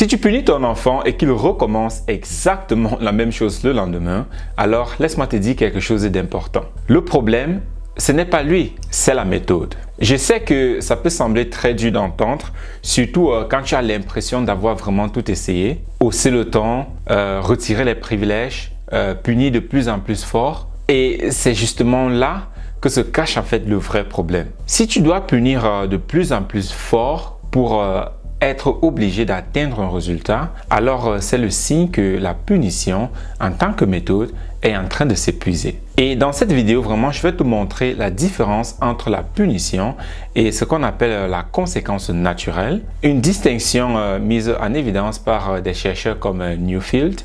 Si tu punis ton enfant et qu'il recommence exactement la même chose le lendemain, alors laisse-moi te dire quelque chose d'important. Le problème, ce n'est pas lui, c'est la méthode. Je sais que ça peut sembler très dur d'entendre, surtout quand tu as l'impression d'avoir vraiment tout essayé. Hausser le ton, retirer les privilèges, punir de plus en plus fort. Et c'est justement là que se cache en fait le vrai problème. Si tu dois punir de plus en plus fort pour être obligé d'atteindre un résultat, alors c'est le signe que la punition en tant que méthode est en train de s'épuiser. Et dans cette vidéo, vraiment, je vais te montrer la différence entre la punition et ce qu'on appelle la conséquence naturelle, une distinction mise en évidence par des chercheurs comme Newfield,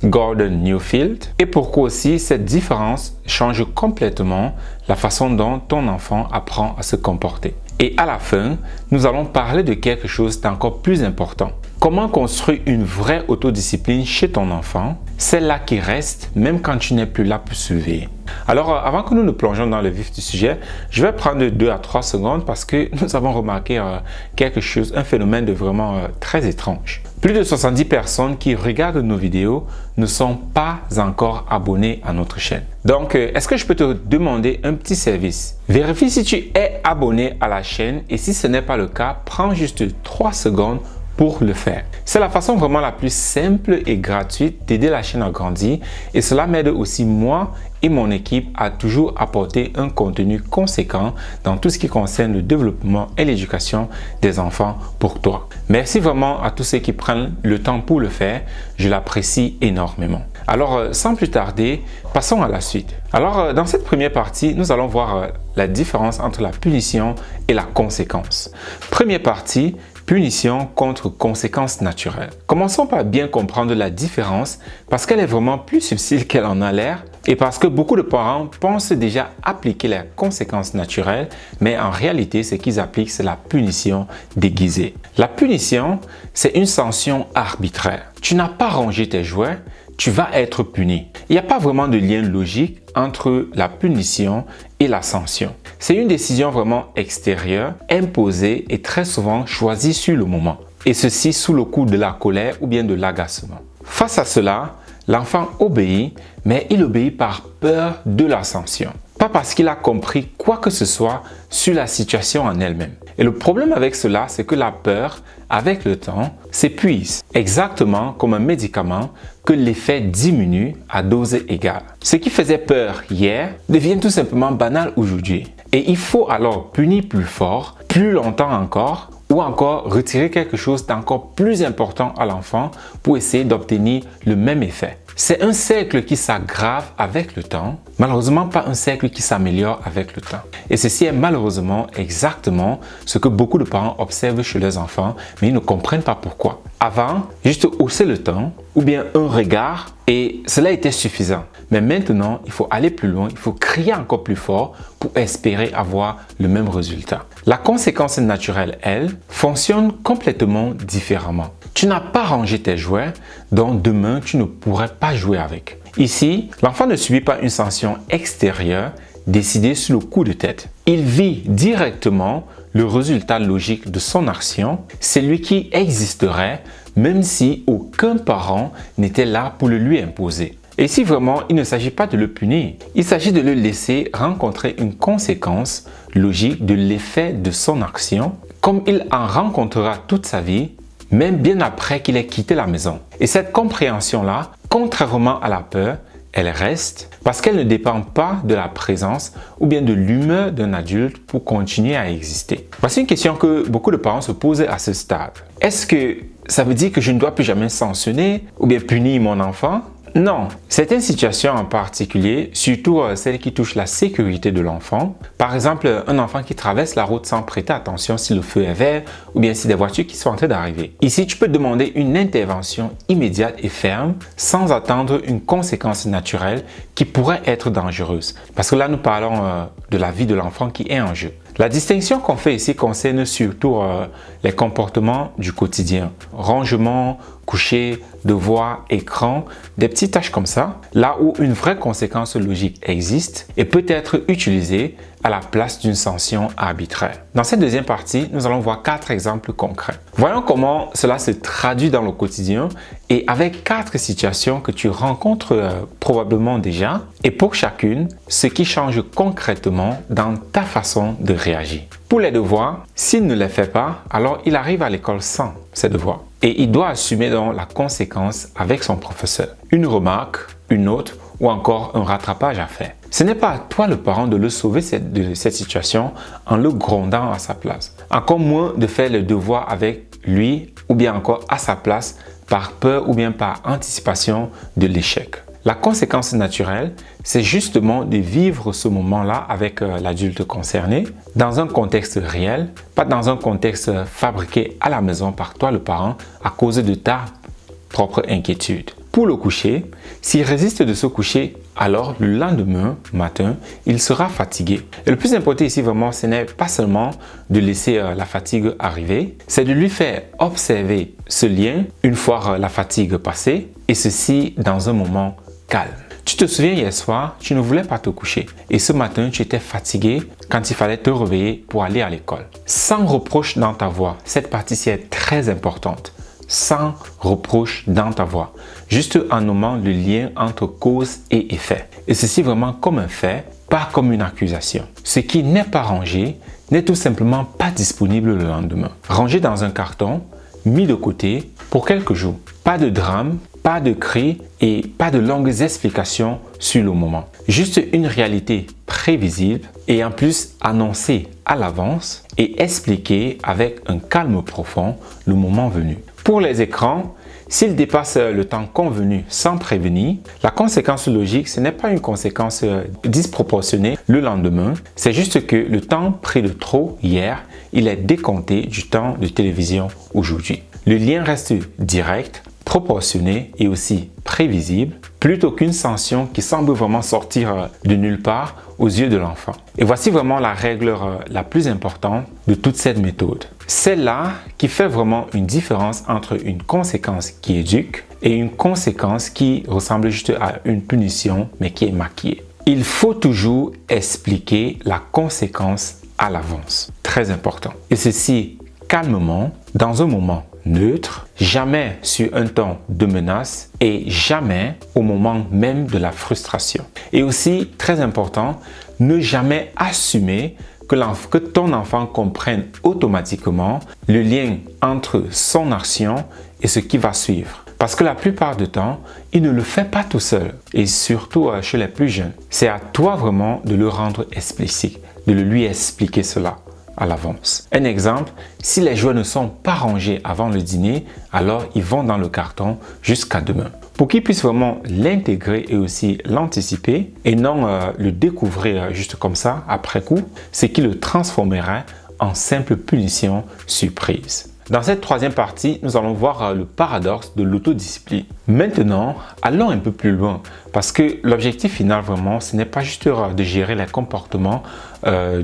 Gordon Newfield, et pourquoi aussi cette différence change complètement la façon dont ton enfant apprend à se comporter. Et à la fin, nous allons parler de quelque chose d'encore plus important. Comment construire une vraie autodiscipline chez ton enfant, celle-là qui reste même quand tu n'es plus là pour surveiller. Alors, avant que nous nous plongions dans le vif du sujet, je vais prendre 2 à 3 secondes parce que nous avons remarqué quelque chose, un phénomène de vraiment très étrange. Plus de 70 personnes qui regardent nos vidéos ne sont pas encore abonnées à notre chaîne. Donc, est-ce que je peux te demander un petit service? Vérifie si tu es abonné à la chaîne et si ce n'est pas le cas, prends juste 3 secondes pour le faire. C'est la façon vraiment la plus simple et gratuite d'aider la chaîne à grandir et cela m'aide aussi moi et mon équipe à toujours apporter un contenu conséquent dans tout ce qui concerne le développement et l'éducation des enfants pour toi. Merci vraiment à tous ceux qui prennent le temps pour le faire, je l'apprécie énormément. Alors sans plus tarder, passons à la suite. Alors dans cette première partie, nous allons voir la différence entre la punition et la conséquence. Première partie, punition contre conséquences naturelles. Commençons par bien comprendre la différence parce qu'elle est vraiment plus subtile qu'elle en a l'air et parce que beaucoup de parents pensent déjà appliquer les conséquences naturelles, mais en réalité, ce qu'ils appliquent, c'est la punition déguisée. La punition, c'est une sanction arbitraire. Tu n'as pas rangé tes jouets, tu vas être puni. Il n'y a pas vraiment de lien logique entre la punition et la sanction. C'est une décision vraiment extérieure, imposée et très souvent choisie sur le moment. Et ceci sous le coup de la colère ou bien de l'agacement. Face à cela, l'enfant obéit, mais il obéit par peur de la sanction. Pas parce qu'il a compris quoi que ce soit sur la situation en elle-même. Et le problème avec cela, c'est que la peur, avec le temps, s'épuise. Exactement comme un médicament que l'effet diminue à dose égale. Ce qui faisait peur hier devient tout simplement banal aujourd'hui. Et il faut alors punir plus fort, plus longtemps encore, ou encore retirer quelque chose d'encore plus important à l'enfant pour essayer d'obtenir le même effet. C'est un cercle qui s'aggrave avec le temps, malheureusement pas un cercle qui s'améliore avec le temps. Et ceci est malheureusement exactement ce que beaucoup de parents observent chez leurs enfants, mais ils ne comprennent pas pourquoi. Avant, juste hausser le ton ou bien un regard et cela était suffisant. Mais maintenant, il faut aller plus loin, il faut crier encore plus fort pour espérer avoir le même résultat. La conséquence naturelle, elle, fonctionne complètement différemment. Tu n'as pas rangé tes jouets, donc demain, tu ne pourrais pas jouer avec. Ici, l'enfant ne subit pas une sanction extérieure décidée sur le coup de tête. Il vit directement le résultat logique de son action, celui qui existerait même si aucun parent n'était là pour le lui imposer. Et si vraiment il ne s'agit pas de le punir, il s'agit de le laisser rencontrer une conséquence logique de l'effet de son action, comme il en rencontrera toute sa vie, même bien après qu'il ait quitté la maison. Et cette compréhension-là, contrairement à la peur, elle reste parce qu'elle ne dépend pas de la présence ou bien de l'humeur d'un adulte pour continuer à exister. Voici une question que beaucoup de parents se posent à ce stade. Est-ce que ça veut dire que je ne dois plus jamais sanctionner ou bien punir mon enfant? Non, certaines situations en particulier, surtout celles qui touchent la sécurité de l'enfant, par exemple un enfant qui traverse la route sans prêter attention si le feu est vert ou bien si des voitures qui sont en train d'arriver. Ici, tu peux demander une intervention immédiate et ferme sans attendre une conséquence naturelle qui pourrait être dangereuse. Parce que là, nous parlons de la vie de l'enfant qui est en jeu. La distinction qu'on fait ici concerne surtout les comportements du quotidien. Rangement, coucher, devoir, écran, des petites tâches comme ça, là où une vraie conséquence logique existe et peut être utilisée à la place d'une sanction arbitraire. Dans cette deuxième partie, nous allons voir 4 exemples concrets. Voyons comment cela se traduit dans le quotidien et avec 4 situations que tu rencontres probablement déjà et pour chacune, ce qui change concrètement dans ta façon de réagir. Pour les devoirs, s'il ne les fait pas, alors il arrive à l'école sans ses devoirs et il doit assumer donc la conséquence avec son professeur. Une remarque, une autre ou encore un rattrapage à faire. Ce n'est pas à toi le parent de le sauver de cette situation en le grondant à sa place. Encore moins de faire le devoir avec lui ou bien encore à sa place par peur ou bien par anticipation de l'échec. La conséquence naturelle, c'est justement de vivre ce moment-là avec l'adulte concerné dans un contexte réel, pas dans un contexte fabriqué à la maison par toi le parent à cause de ta propre inquiétude. Pour le coucher, s'il résiste de se coucher, alors le lendemain matin, il sera fatigué. Et le plus important ici vraiment, ce n'est pas seulement de laisser la fatigue arriver, c'est de lui faire observer ce lien une fois la fatigue passée et ceci dans un moment calme. Tu te souviens hier soir, tu ne voulais pas te coucher et ce matin, tu étais fatigué quand il fallait te réveiller pour aller à l'école. Sans reproche dans ta voix, cette partie-ci est très importante. Sans reproche dans ta voix, juste en nommant le lien entre cause et effet. Et ceci vraiment comme un fait, pas comme une accusation. Ce qui n'est pas rangé n'est tout simplement pas disponible le lendemain. Rangé dans un carton, mis de côté pour quelques jours. Pas de drame, pas de cris et pas de longues explications sur le moment. Juste une réalité prévisible et en plus annoncée à l'avance et expliquée avec un calme profond le moment venu. Pour les écrans, s'ils dépassent le temps convenu sans prévenir, la conséquence logique, ce n'est pas une conséquence disproportionnée le lendemain, c'est juste que le temps pris de trop hier, il est décompté du temps de télévision aujourd'hui. Le lien reste direct, proportionné et aussi prévisible, plutôt qu'une sanction qui semble vraiment sortir de nulle part aux yeux de l'enfant. Et voici vraiment la règle la plus importante de toute cette méthode. C'est là qui fait vraiment une différence entre une conséquence qui éduque et une conséquence qui ressemble juste à une punition mais qui est maquillée. Il faut toujours expliquer la conséquence à l'avance. Très important. Et ceci calmement, dans un moment neutre, jamais sur un ton de menace et jamais au moment même de la frustration. Et aussi, très important, ne jamais assumer que ton enfant comprenne automatiquement le lien entre son action et ce qui va suivre. Parce que la plupart du temps, il ne le fait pas tout seul et surtout chez les plus jeunes. C'est à toi vraiment de le rendre explicite, de lui expliquer cela à l'avance. Un exemple, si les jouets ne sont pas rangés avant le dîner, alors ils vont dans le carton jusqu'à demain. Pour qu'ils puissent vraiment l'intégrer et aussi l'anticiper et non le découvrir juste comme ça après coup, c'est qui le transformerait en simple punition surprise. Dans cette troisième partie, nous allons voir le paradoxe de l'autodiscipline. Maintenant, allons un peu plus loin parce que l'objectif final vraiment, ce n'est pas juste de gérer les comportements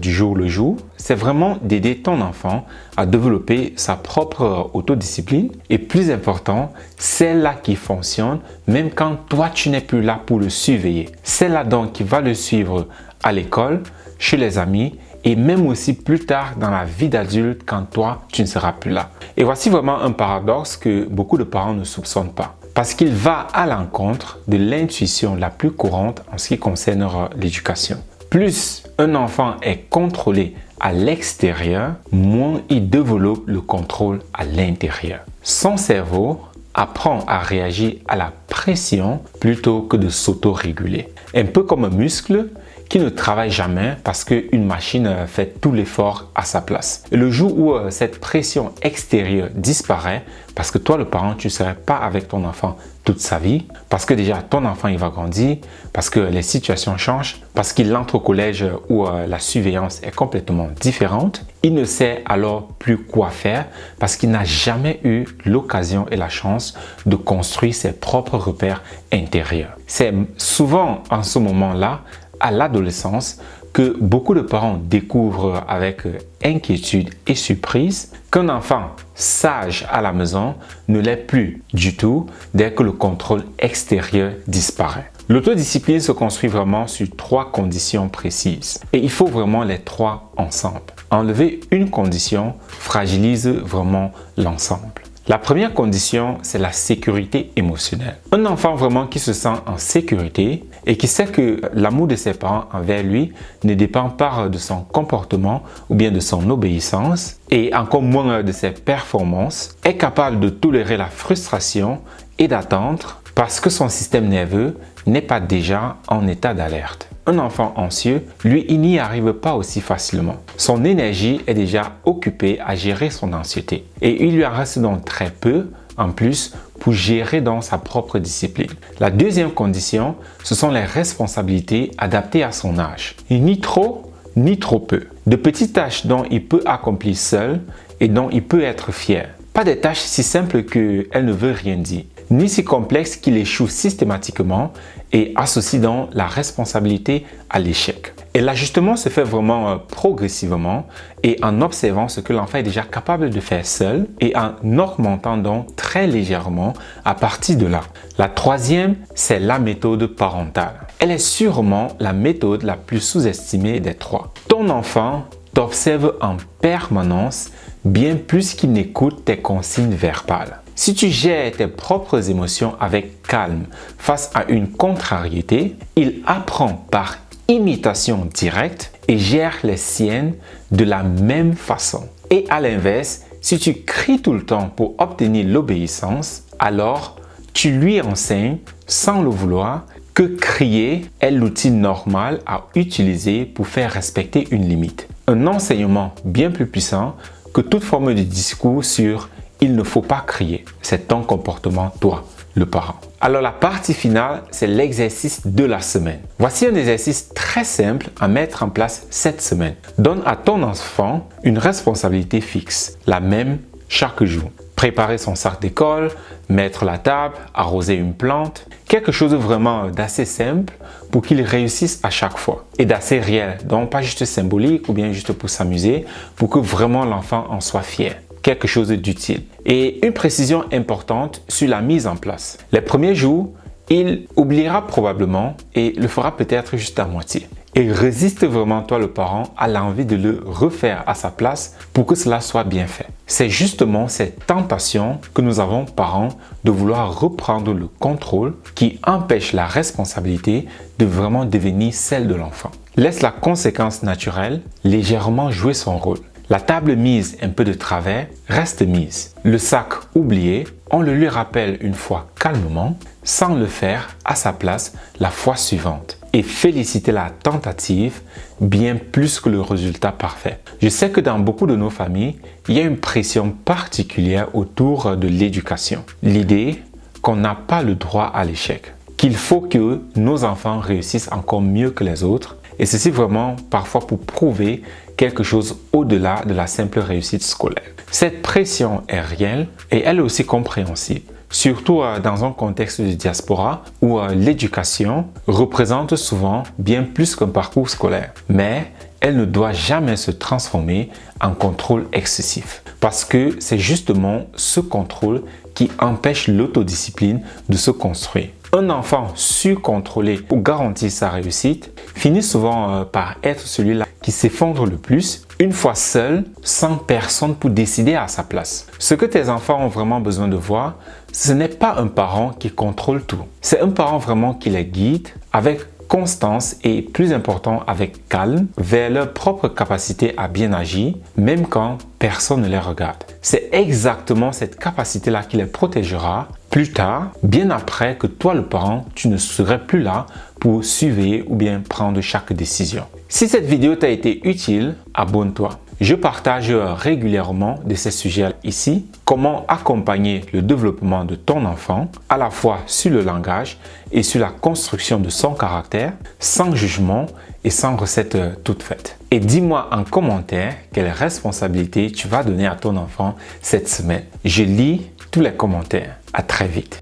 du jour le jour, c'est vraiment d'aider ton enfant à développer sa propre autodiscipline et plus important, celle-là qui fonctionne même quand toi tu n'es plus là pour le surveiller. Celle-là donc qui va le suivre à l'école, chez les amis et même aussi plus tard dans la vie d'adulte quand toi, tu ne seras plus là. Et voici vraiment un paradoxe que beaucoup de parents ne soupçonnent pas. Parce qu'il va à l'encontre de l'intuition la plus courante en ce qui concerne l'éducation. Plus un enfant est contrôlé à l'extérieur, moins il développe le contrôle à l'intérieur. Son cerveau apprend à réagir à la pression plutôt que de s'auto-réguler. Un peu comme un muscle qui ne travaille jamais parce qu'une machine fait tout l'effort à sa place. Et le jour où cette pression extérieure disparaît, parce que toi le parent, tu ne serais pas avec ton enfant toute sa vie, parce que déjà ton enfant il va grandir, parce que les situations changent, parce qu'il entre au collège où la surveillance est complètement différente, il ne sait alors plus quoi faire parce qu'il n'a jamais eu l'occasion et la chance de construire ses propres repères intérieurs. C'est souvent en ce moment-là, à l'adolescence, que beaucoup de parents découvrent avec inquiétude et surprise qu'un enfant sage à la maison ne l'est plus du tout dès que le contrôle extérieur disparaît. L'autodiscipline se construit vraiment sur 3 conditions précises et il faut vraiment les 3 ensemble. Enlever une condition fragilise vraiment l'ensemble. La première condition, c'est la sécurité émotionnelle. Un enfant vraiment qui se sent en sécurité et qui sait que l'amour de ses parents envers lui ne dépend pas de son comportement ou bien de son obéissance et encore moins de ses performances, est capable de tolérer la frustration et d'attendre parce que son système nerveux n'est pas déjà en état d'alerte. Un enfant anxieux, lui, il n'y arrive pas aussi facilement. Son énergie est déjà occupée à gérer son anxiété et il lui en reste donc très peu en plus pour gérer dans sa propre discipline. La deuxième condition, ce sont les responsabilités adaptées à son âge. Et ni trop, ni trop peu. De petites tâches dont il peut accomplir seul et dont il peut être fier. Pas des tâches si simples qu'elles ne veulent rien dire, ni si complexes qu'il échoue systématiquement et associe donc la responsabilité à l'échec. Et l'ajustement se fait vraiment progressivement et en observant ce que l'enfant est déjà capable de faire seul et en augmentant donc très légèrement à partir de là. La troisième, c'est la méthode parentale. Elle est sûrement la méthode la plus sous-estimée des 3. Ton enfant t'observe en permanence bien plus qu'il n'écoute tes consignes verbales. Si tu gères tes propres émotions avec calme face à une contrariété, il apprend par imitation directe et gère les siennes de la même façon. Et à l'inverse, si tu cries tout le temps pour obtenir l'obéissance, alors tu lui enseignes, sans le vouloir, que crier est l'outil normal à utiliser pour faire respecter une limite. Un enseignement bien plus puissant que toute forme de discours sur « il ne faut pas crier ». C'est ton comportement, toi, le parent. Alors la partie finale, c'est l'exercice de la semaine. Voici un exercice très simple à mettre en place cette semaine. Donne à ton enfant une responsabilité fixe, la même chaque jour. Préparer son sac d'école, mettre la table, arroser une plante, quelque chose vraiment d'assez simple pour qu'il réussisse à chaque fois et d'assez réel, donc pas juste symbolique ou bien juste pour s'amuser, pour que vraiment l'enfant en soit fier. Quelque chose d'utile. Et une précision importante sur la mise en place. Les premiers jours, il oubliera probablement et le fera peut-être juste à moitié. Et résiste vraiment, toi le parent, à l'envie de le refaire à sa place pour que cela soit bien fait. C'est justement cette tentation que nous avons, parents, de vouloir reprendre le contrôle qui empêche la responsabilité de vraiment devenir celle de l'enfant. Laisse la conséquence naturelle légèrement jouer son rôle. La table mise un peu de travers reste mise. Le sac oublié, on le lui rappelle une fois calmement, sans le faire à sa place la fois suivante. Et féliciter la tentative bien plus que le résultat parfait. Je sais que dans beaucoup de nos familles, il y a une pression particulière autour de l'éducation. L'idée qu'on n'a pas le droit à l'échec, qu'il faut que nos enfants réussissent encore mieux que les autres, et ceci vraiment parfois pour prouver quelque chose au-delà de la simple réussite scolaire. Cette pression est réelle et elle est aussi compréhensible. Surtout dans un contexte de diaspora où l'éducation représente souvent bien plus qu'un parcours scolaire. Mais elle ne doit jamais se transformer en contrôle excessif. Parce que c'est justement ce contrôle qui empêche l'autodiscipline de se construire. Un enfant surcontrôlé pour garantir sa réussite finit souvent par être celui-là qui s'effondre le plus une fois seul, sans personne pour décider à sa place. Ce que tes enfants ont vraiment besoin de voir, ce n'est pas un parent qui contrôle tout. C'est un parent vraiment qui les guide avec constance et, plus important, avec calme vers leur propre capacité à bien agir, même quand personne ne les regarde. C'est exactement cette capacité-là qui les protégera plus tard, bien après que toi, le parent, tu ne serais plus là pour surveiller ou bien prendre chaque décision. Si cette vidéo t'a été utile, abonne-toi. Je partage régulièrement de ces sujets ici, comment accompagner le développement de ton enfant, à la fois sur le langage et sur la construction de son caractère, sans jugement et sans recette toute faite. Et dis-moi en commentaire quelle responsabilité tu vas donner à ton enfant cette semaine. Je lis tous les commentaires. À très vite.